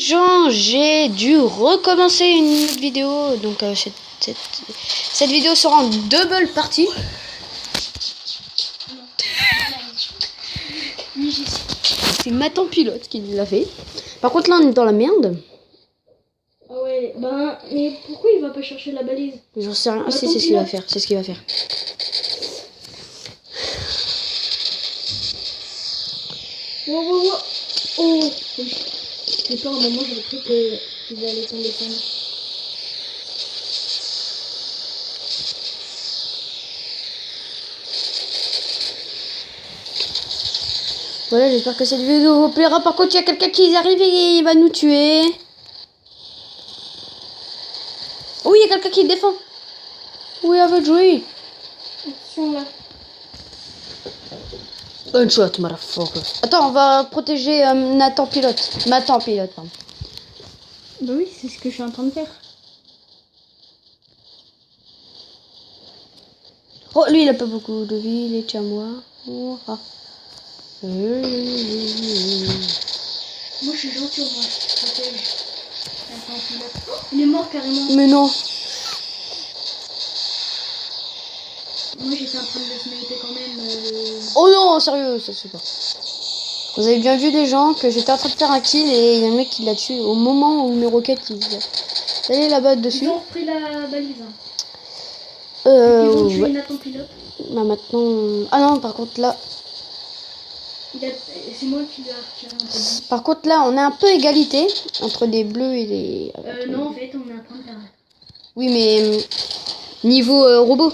gens, j'ai dû recommencer une autre vidéo. Donc cette vidéo sera en double partie. C'est Mathan Pilote qui l'a fait. Par contre là on est dans la merde. Ah ouais, ben, mais pourquoi il va pas chercher la balise? J'en sais rien. C'est ce qu'il va faire. C'est ce qu'il va faire. Wow. Oh, j'ai peur, à un moment j'avais cru qu'ils allaient s'en descendre. Voilà, j'espère que cette vidéo vous plaira. Par contre, il y a quelqu'un qui arrive et il va nous tuer. Oh, il y a quelqu'un qui défend. Oui, avec joué. Attention là. One shot, motherfucker. Attends, on va protéger Mathan Pilote, pardon. Bah oui, c'est ce que je suis en train de faire. Oh, lui, il a pas beaucoup de vie, il est à moi. Oh, ah. Moi je suis gentil, moi je protège. Attends, pilote. Oh, il est mort carrément. Mais non. Moi j'étais en train de le sniper quand même. Oh non, sérieux, ça se fait pas. Vous avez bien vu les gens que j'étais en train de faire un kill et il y a un mec qui l'a tué au moment où mes roquettes ils allaient là-bas dessus. Ils ont repris la balise. Ils ont tué ouais. Nathan Pilote. Bah maintenant. Ah non, par contre là. C'est moi qui l'ai retiré un peu. Par contre là, on est un peu égalité entre les bleus et les. Non, en fait, on est en train de perdre. Oui, mais niveau robot.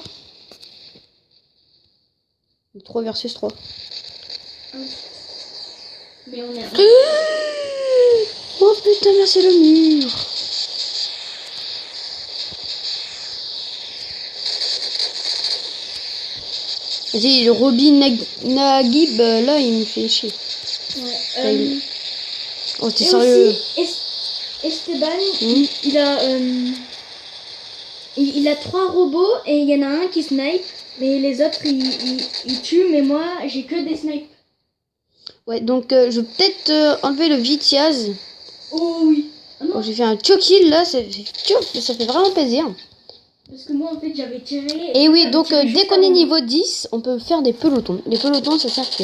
3 versus 3. Mais on est. Oh putain, merci le mur. Vas-y, le Robin Nagib, là, il me fait chier. Ouais. Oh, t'es sérieux? Esteban, il a 3 robots et il y en a un qui snipe, mais les autres ils tuent, mais moi j'ai que des snipes. Ouais, donc je vais peut-être enlever le Vitiaz. Oh oui. Ah non. Oh, j'ai fait un kill là, ça fait vraiment plaisir. Parce que moi en fait j'avais tiré. Et oui, donc dès qu'on est niveau 10, on peut faire des pelotons. Les pelotons, ça sert que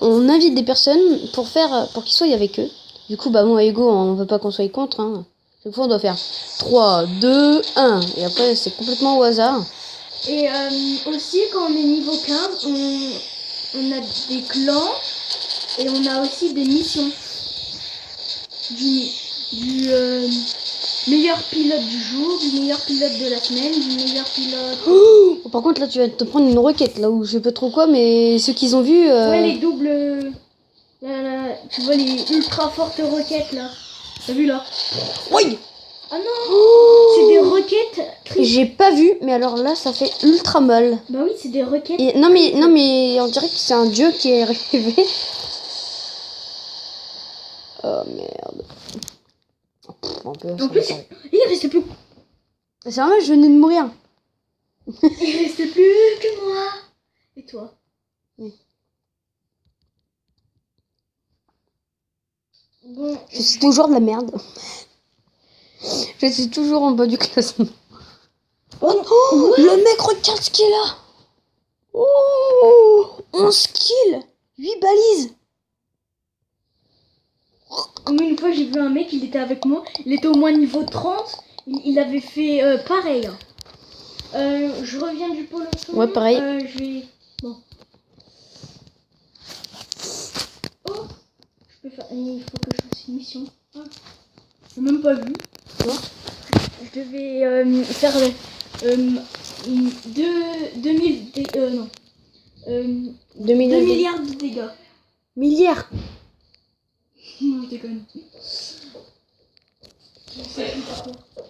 on invite des personnes pour qu'ils soient avec eux. Du coup, bah moi, Ego, on veut pas qu'on soit contre. Hein. Chaque fois, on doit faire 3, 2, 1. Et après, c'est complètement au hasard. Et aussi, quand on est niveau 15, on a des clans et on a aussi des missions. Du meilleur pilote du jour, du meilleur pilote de la semaine, du meilleur pilote... Oh, par contre, là, tu vas te prendre une roquette, là où je sais pas trop quoi, mais ceux qu'ils ont vu... Ouais, les doubles... Là, tu vois les ultra fortes roquettes, là. T'as vu, là? Oui. Ah non, c'est des roquettes... J'ai pas vu, mais alors là, ça fait ultra mal. Bah oui, c'est des roquettes... Et, non, mais on dirait que c'est un dieu qui est arrivé. Oh, merde. En plus, il restait plus... C'est vrai, je venais de mourir. Il restait plus que moi. Et toi? Oui. Bon, je suis toujours de la merde. Je suis toujours en bas du classement. Oh, le mec, regarde ce qu'il est là. Oh, 11 kills, 8 balises. Une fois, j'ai vu un mec, il était avec moi. Il était au moins niveau 30. Il avait fait pareil. Je reviens du peloton. Ouais, pareil. Je vais... Bon. Oh, je peux faire... Il faut que je fasse une mission. Ah. J'ai même pas vu. Quoi? Je devais faire 2 milliards de dégâts. Milliards. Non, je déconne.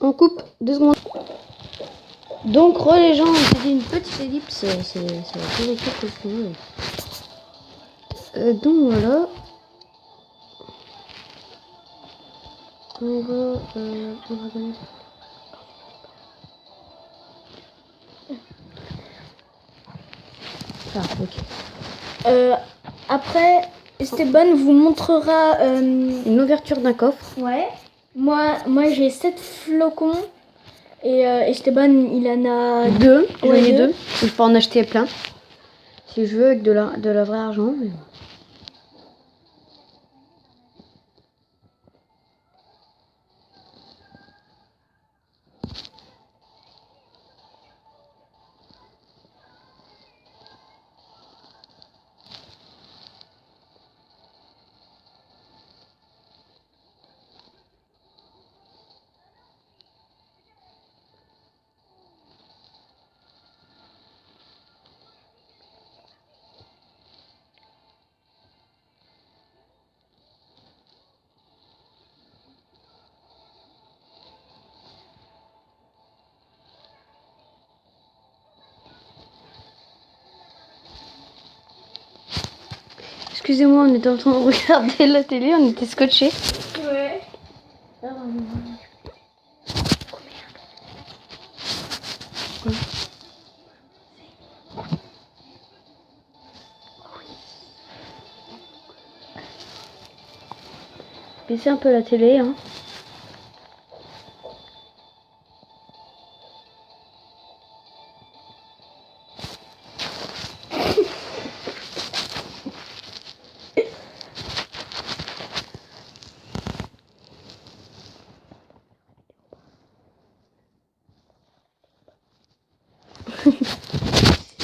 On coupe 2 secondes. Donc, les gens, c'était une petite ellipse. C'est la quelque chose. Donc voilà. On va donner. Ah, ok. Après, Esteban vous montrera... Une ouverture d'un coffre. Ouais. Moi j'ai 7 flocons. Et Esteban, il en a 2. J'en ai deux. 2. Je peux en acheter plein. Si je veux, avec de la vraie argent. Mais... Excusez-moi, on était en train de regarder la télé, on était scotchés. Ouais. Baissez un peu la télé, hein.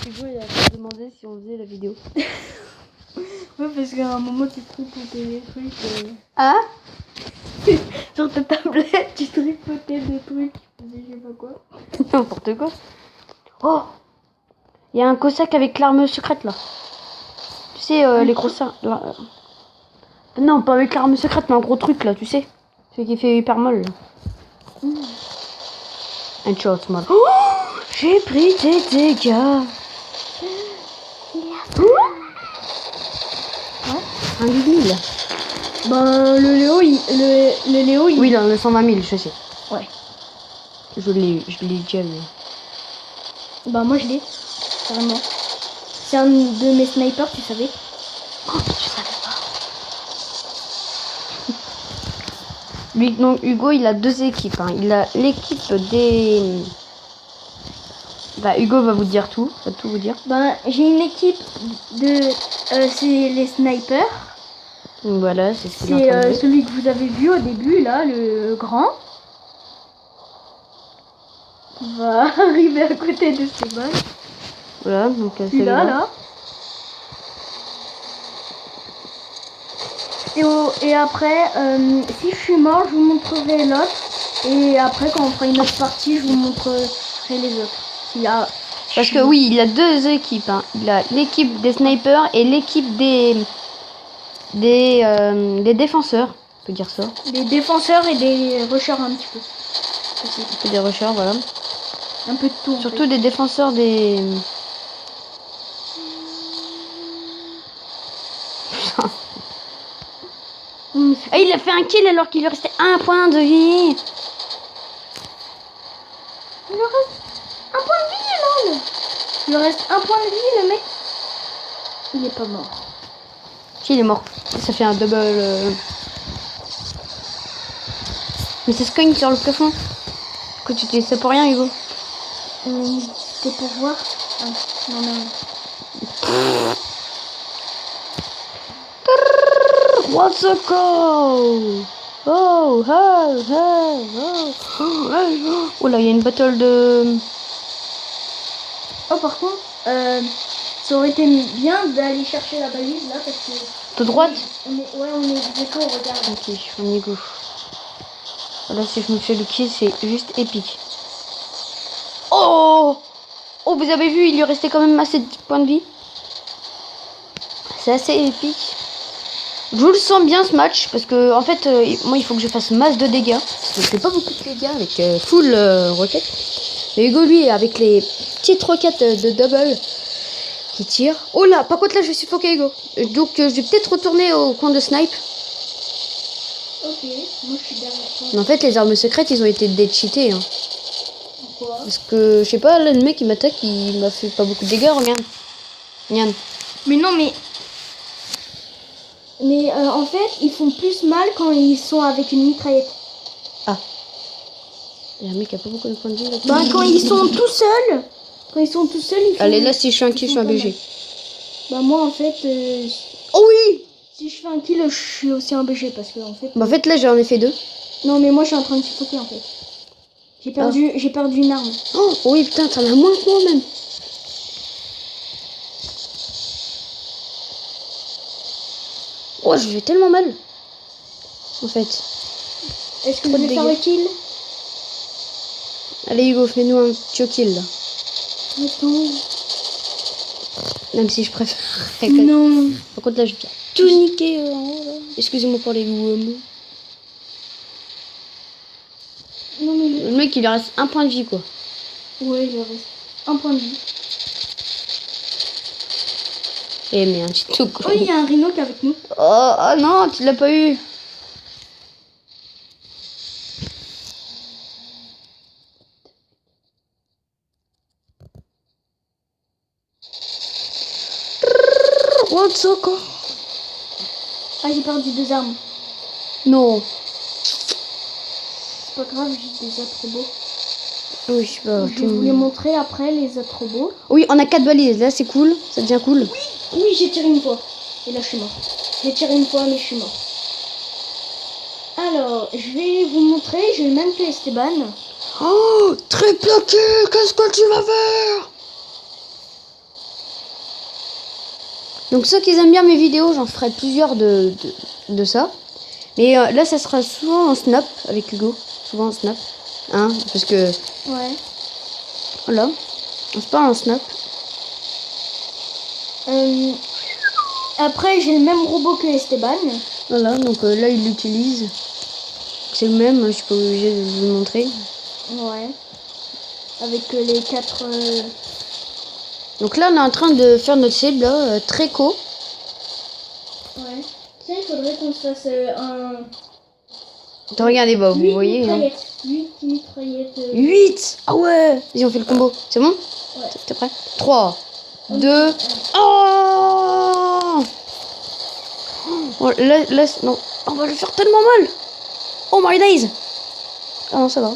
Hugo, il a demandé si on faisait la vidéo. Ouais, parce qu'à un moment, tu tripotais des trucs. Ah? Sur ta tablette, tu tripotais des trucs. Tu faisais je sais pas quoi. N'importe quoi. Oh! Il y a un cossack avec l'arme secrète là. Tu sais, les gros seins. Non, pas avec l'arme secrète, mais un gros truc là, tu sais. Celui qui fait hyper mal. Là. Un shot, mal. Oh! J'ai pris des dégâts. Un 8000. Ben, le Léo, il... Oui, là, le 120 000, je sais. Ouais. Je l'ai déjà eu. Ben, moi, je l'ai. Carrément. C'est un de mes snipers, tu savais. Oh, je savais pas. Lui, donc, Hugo, il a 2 équipes. Hein. Il a l'équipe des... Bah, Hugo va vous dire tout. Va tout vous dire. Ben, j'ai une équipe de... c'est les snipers. Donc, voilà, c'est ce qu'il C'est est en train de dire. celui que vous avez vu au début, là, le grand. Qui va arriver à côté de Esteban. Voilà, donc c'est Celui-là, là. Et après, si je suis mort, je vous montrerai l'autre. Et après, quand on fera une autre partie, je vous montrerai les autres. Parce que oui, il a 2 équipes. Hein. Il a l'équipe des snipers et l'équipe des défenseurs. On peut dire ça. Des défenseurs et des rushers un petit peu. Aussi. Un peu des rushers, voilà. Un peu de tout. En Surtout fait. des défenseurs des... Ah, il a fait un kill alors qu'il lui restait 1 point de vie. Il lui reste un point de vie, lol. Il lui reste un point de vie, le mec. Il est pas mort. Si, il est mort. Ça fait un double... Mais ça se cogne sur le plafond. Que tu te laisses pour rien, Hugo. C'était pour voir. Ah, non, non. What's a call? Oh, oh, oh, oh, oh, oh là, il y a une battle de... Oh, par contre, ça aurait été bien d'aller chercher la balise là parce que. De droite? On est écho, regarde. Ok, je suis en égo. Là, si je me fais le kill, c'est juste épique. Oh! Oh, vous avez vu, il lui restait quand même assez de points de vie. C'est assez épique. Je le sens bien ce match parce que en fait moi il faut que je fasse masse de dégâts. Je fais pas beaucoup de dégâts avec full roquette. Mais Hugo lui avec les petites roquettes de double qui tire. Oh là, par contre là je suis suffoqué Hugo. Donc je vais peut-être retourner au coin de snipe. Ok, moi je suis derrière toi. Mais en fait les armes secrètes ils ont été décheatés. Hein. Pourquoi? Parce que je sais pas, là le mec il m'attaque, il m'a fait pas beaucoup de dégâts, regarde. Regarde. Mais non mais. Mais en fait, ils font plus mal quand ils sont avec une mitraillette. Il y a un mec qui a pas beaucoup de points de vie là. Bah, quand ils sont tout seuls, ils font... Allez, là, si je fais un kill, je suis un BG. Bah, moi, en fait, Oh oui! si je fais un kill, je suis aussi un BG parce que, en fait... Bah, en fait, là, j'en ai fait 2. Non, mais moi, je suis en train de suffoquer, en fait. J'ai perdu une arme. Oh oui, putain, t'en as moins que moi, même. Oh, je vais tellement mal. En fait. Est-ce que Trop je de vais faire dégâts. le kill? Allez, Hugo, fais-nous un petit kill, là. Attends. Même si je préfère. Non. Par contre, là, je vais tout niquer en haut, là. Excusez-moi pour les mots. Non, mais... Le mec, il lui reste un point de vie, quoi. Ouais, il reste un point de vie. Eh, mais un petit tout, quoi. Oh, il y a un rhino qui est avec nous. Oh non, tu l'as pas eu. What's up? Ah, j'ai perdu 2 armes. Non. C'est pas grave, j'ai des atrobos. Oui, je sais pas. Je vais vous les montrer après, les atrobos. Oui, on a 4 balises. Là, c'est cool. Ça devient cool. Oui, j'ai tiré une fois. Et là, je suis mort. J'ai tiré une fois, mais je suis mort. Alors, je vais vous montrer. J'ai le même que Esteban. Oh, très plaqué. Qu'est-ce que tu vas faire? Donc ceux qui aiment bien mes vidéos, j'en ferai plusieurs de ça. Mais là, ça sera souvent en snap avec Hugo. Souvent en snap. Hein, parce que... Ouais. Voilà. On se parle en snap. Après, j'ai le même robot que Esteban. Voilà, donc là, il l'utilise. C'est le même, je suis pas obligée de vous le montrer. Ouais. Avec les 4... Donc là, on est en train de faire notre cible, là, Tréco. Ouais. Tiens, il faudrait qu'on se fasse un... Regardez, bah, vous 8 voyez. Hein. mitraillettes. 8 mitraillettes. 8. Ah ouais. Vas-y, on fait le combo. C'est bon? Ouais. T'es prêt? 3, 2... Oh, oh là, non. On va le faire tellement mal. Oh my days. Ah non, ça va.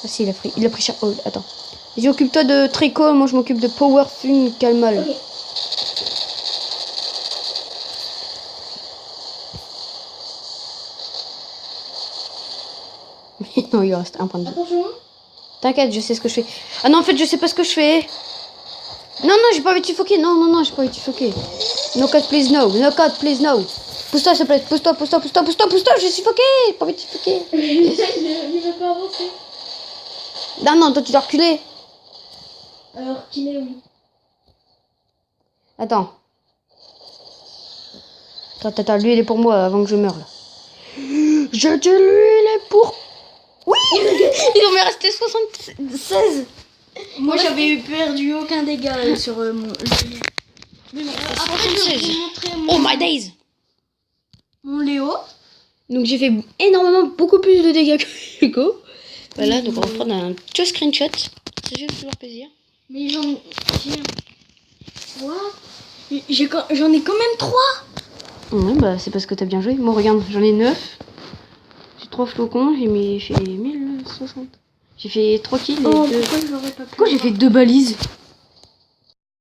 Ah si, il a pris cher. Oh, attends. Vas-y, occupe-toi de Tréco, moi je m'occupe de Powerful Calmal. Ok. Non, il reste un point de vie. Attention. T'inquiète, je sais ce que je fais. Ah non, en fait, je sais pas ce que je fais. Non, j'ai pas envie de suffoquer. Non, j'ai pas envie de suffoquer. No cut, please, no. No cut, please, no. Pousse-toi, s'il te plaît. Pousse-toi. J'ai suffoqué. J'ai pas envie de suffoquer. Il va pas avancer. Non, toi, tu dois reculer. Alors qu'il est où? Attends. Attends, lui, il est pour moi avant que je meure, là. Je dis lui, il est pour... Oui. Il en m'est resté 76. Moi, j'avais perdu aucun dégât sur mon... Après, je vais vous montrer Oh my days. mon Léo. Donc j'ai fait beaucoup plus de dégâts que Hugo. Voilà, donc on va prendre un petit screenshot. Ça fait toujours plaisir. Mais j'en ai quand même 3. Ouais, bah c'est parce que t'as bien joué. Moi regarde, j'en ai 9. J'ai 3 flocons, j'ai fait 1060. J'ai fait 3 kills et Oh, deux... pourquoi je l'aurais pas pu Pourquoi j'ai fait 2 balises?